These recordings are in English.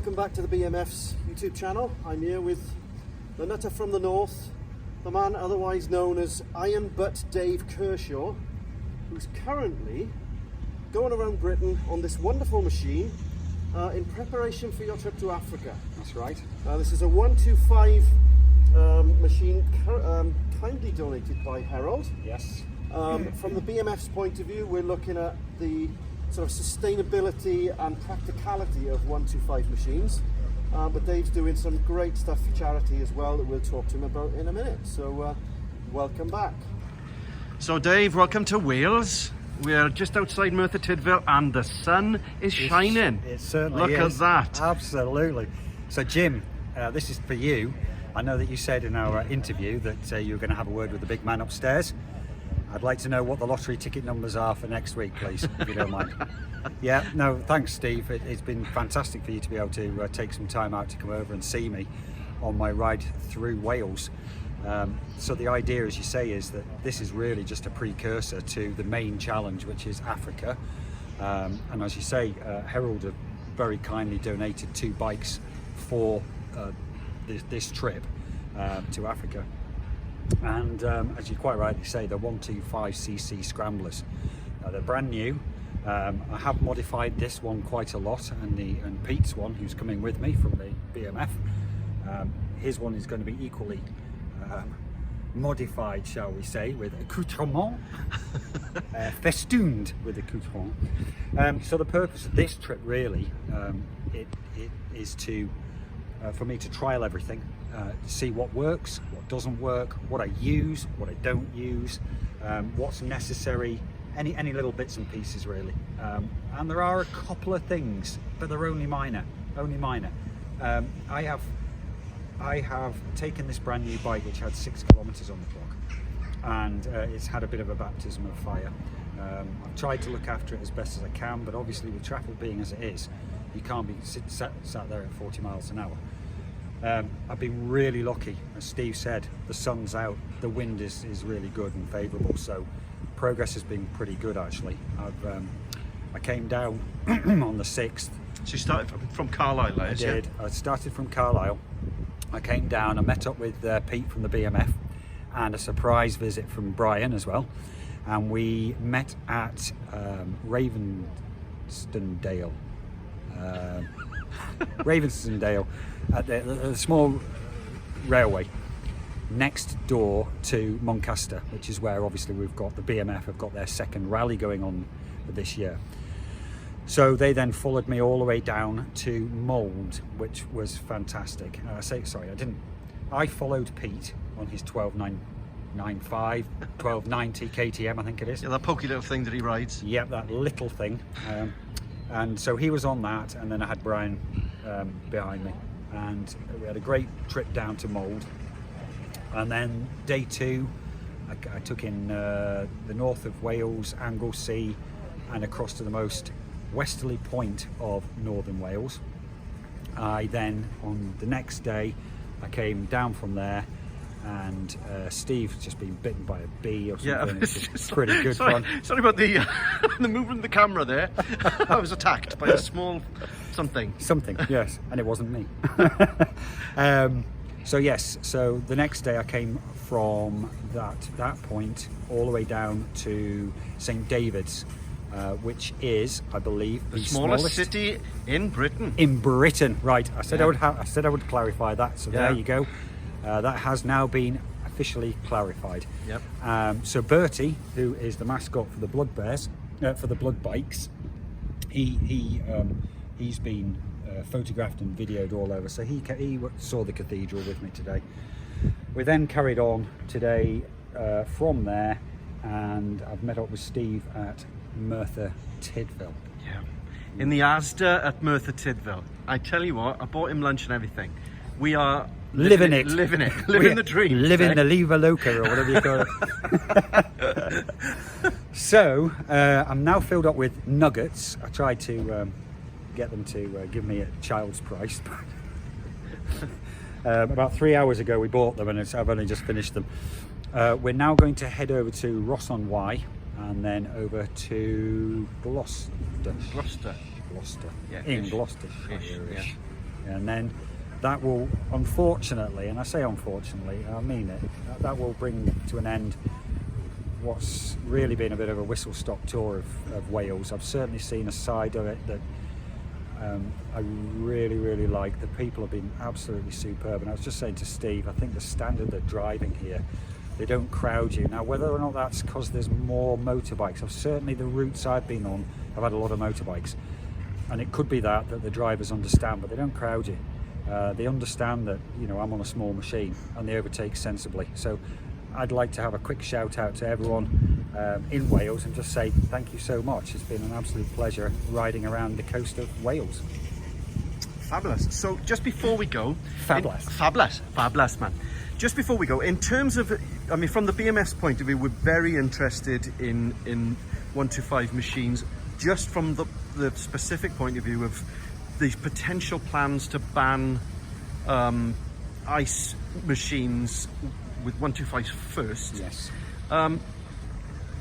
welcome back to the BMF's YouTube channel. I'm here with the nutter from the north, the man otherwise known as Iron Butt Dave Kershaw, who's currently going around Britain on this wonderful machine in preparation for your trip to Africa. That's right. This is a 125 machine kindly donated by Herald. Yes. From the BMF's point of view, we're looking at the sort of sustainability and practicality of 125 machines. But Dave's doing some great stuff for charity as well that we'll talk to him about in a minute. So welcome back. So Dave, welcome to Wales. We're just outside Merthyr Tydfil and the sun is shining. It certainly is. Look at that. Absolutely. So Jim, this is for you. I know that you said in our interview that you were going to have a word with the big man upstairs. I'd like to know what the lottery ticket numbers are for next week, please, if you don't mind. Yeah, no, thanks, Steve. It's been fantastic for you to be able to take some time out to come over and see me on my ride through Wales. So the idea, as you say, is that this is really just a precursor to the main challenge, which is Africa. And as you say, Herald have very kindly donated 2 bikes for this trip to Africa. And as you quite rightly say, they're 125cc scramblers. They're brand new. I have modified this one quite a lot, and Pete's one, who's coming with me from the BMF, his one is going to be equally modified, shall we say, with accoutrement, festooned with accoutrement. So the purpose of this trip really, it is to for me to trial everything, see what works, what doesn't work, what I use, what I don't use, what's necessary, any little bits and pieces really. And there are a couple of things, but they're only minor. I have taken this brand new bike which had 6 kilometers on the clock, and it's had a bit of a baptism of fire. I've tried to look after it as best as I can, but obviously with traffic being as it is, you can't be sat there at 40 miles an hour. I've been really lucky, as Steve said, the sun's out, the wind is really good and favourable, so progress has been pretty good actually. I came down on the 6th. So you started from Carlisle, I did. I started from Carlisle. I came down, I met up with Pete from the BMF and a surprise visit from Brian as well, and we met at Ravensdale at the small railway next door to Doncaster, which is where obviously we've got the BMF have got their second rally going on this year. So they then followed me all the way down to Mould, which was fantastic. I followed Pete on his 12.995, 12.90 KTM, I think it is. Yeah, that pokey little thing that he rides. Yep, that little thing. And so he was on that, and then I had Brian behind me, and we had a great trip down to Mould. And then day 2, I took in the north of Wales, Anglesey, and across to the most westerly point of northern Wales. I then, on the next day, I came down from there, and Steve's just been bitten by a bee or something. Yeah, it's pretty good fun. Sorry about the the movement of the camera there. I was attacked by a small something. Something, yes, and it wasn't me. So yes, so the next day I came from that point all the way down to St David's, which is, I believe, the smallest city in Britain. In Britain, right? I said Yeah. I said I would clarify that. So Yeah. there you go. That has now been officially clarified. Yep. So Bertie, who is the mascot for the Blood Bears, for the Blood Bikes, he's been photographed and videoed all over. So he saw the cathedral with me today. We then carried on today from there, and I've met up with Steve at Merthyr Tydfil. Yeah. In the Asda at Merthyr Tydfil. I tell you what, I bought him lunch and everything. We are living the dream. Living the Leva Loca, or whatever you call it. So I'm now filled up with nuggets. I tried to get them to give me a child's price. About 3 hours ago we bought them, and I've only just finished them. We're now going to head over to Ross-on-Wye and then over to Gloucester. Gloucester. Gloucester. Yeah, In ish. Gloucestershire. Ish, yeah. and then that will, unfortunately, and I say unfortunately, I mean it, that will bring to an end what's really been a bit of a whistle-stop tour of Wales. I've certainly seen a side of it that I really like. The people have been absolutely superb, and I was just saying to Steve, I think the standard of driving here, they don't crowd you. Now, whether or not that's because there's more motorbikes, certainly the routes I've been on have had a lot of motorbikes, and it could be that the drivers understand, but they don't crowd you. They understand that, you know, I'm on a small machine, and they overtake sensibly. So I'd like to have a quick shout out to everyone in Wales and just say thank you so much. It's been an absolute pleasure riding around the coast of Wales. Fabulous. So just before we go, fabulous man. Just before we go, in terms of, I mean, from the BMS point of view, we're very interested in 125 machines, just from the specific point of view of these potential plans to ban ice machines with 125s first. Yes.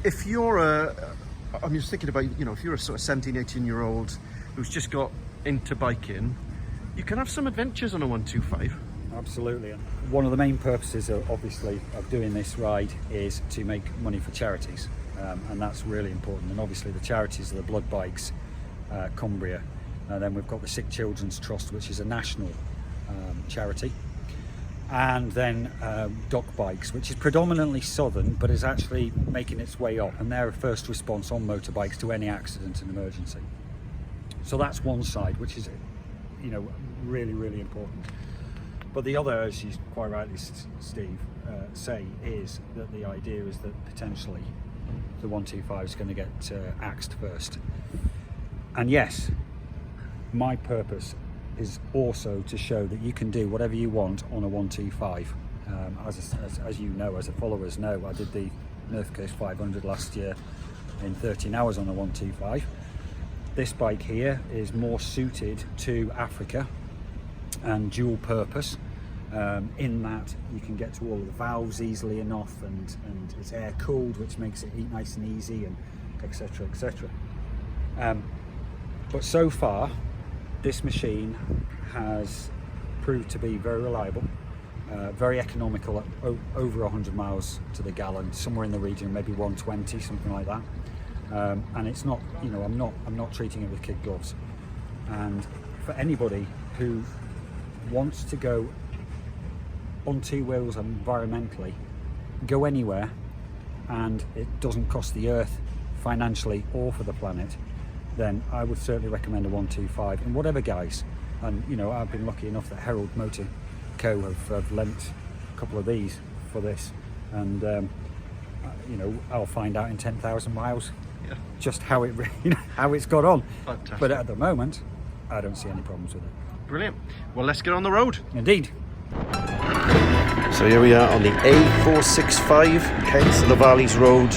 If you're I'm just thinking about, you know, if you're a sort of 17, 18-year-old who's just got into biking, you can have some adventures on a 125. Absolutely. One of the main purposes, obviously, of doing this ride is to make money for charities, and that's really important. And obviously, the charities are the Blood Bikes, Cumbria, and then we've got the Sick Children's Trust, which is a national charity, and then Dock Bikes, which is predominantly southern, but is actually making its way up, and they're a first response on motorbikes to any accident and emergency. So that's one side, which is, you know, really important. But the other, as you quite rightly, Steve, say, is that the idea is that potentially the 125 is going to get axed first. And yes, my purpose is also to show that you can do whatever you want on a 125. As you know, as the followers know, I did the North Coast 500 last year in 13 hours on a 125. This bike here is more suited to Africa and dual purpose, in that you can get to all of the valves easily enough, and it's air cooled, which makes it nice and easy, and etc. But so far this machine has proved to be very reliable, very economical at over 100 miles to the gallon, somewhere in the region, maybe 120, something like that. And it's not, you know, I'm not treating it with kid gloves. And for anybody who wants to go on two wheels environmentally, go anywhere, and it doesn't cost the earth financially or for the planet, then I would certainly recommend a 125 in whatever guise. And you know, I've been lucky enough that Herald Motor Co have lent a couple of these for this, and you know, I'll find out in 10,000 miles just how it, you know, how it's got on. Fantastic. But at the moment, I don't see any problems with it. Brilliant. Well, let's get on the road. Indeed. So here we are on the A465 Kent to the Valleys Road,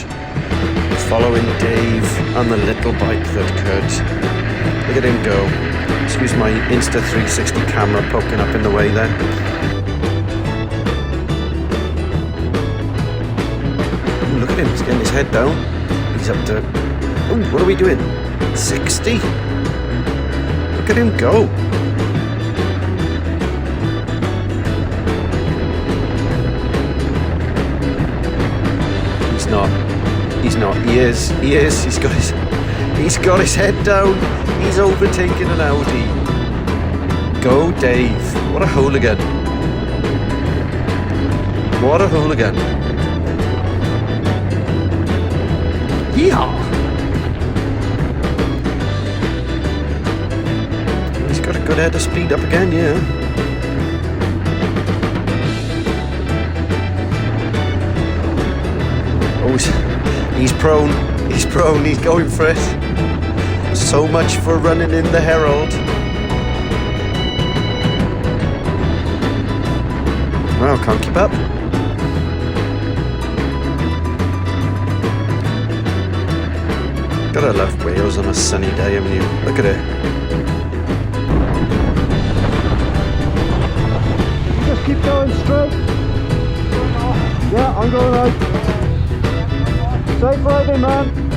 following Dave on the little bike that could. Look at him go. Excuse my Insta 360 camera poking up in the way there. Ooh, look at him, he's getting his head down. He's up to, oh, what are we doing? 60? Look at him go. He's not. He is. He's got his head down. He's overtaken an Audi. Go, Dave. What a hooligan. What a hooligan. Yeehaw. He's got a good head of speed up again, yeah. He's prone, he's going for it. So much for running in the Herald. Well, can't keep up. Gotta love Wales on a sunny day, haven't you? Look at it. Just keep going straight. Yeah, I'm going right. Safe riding, man.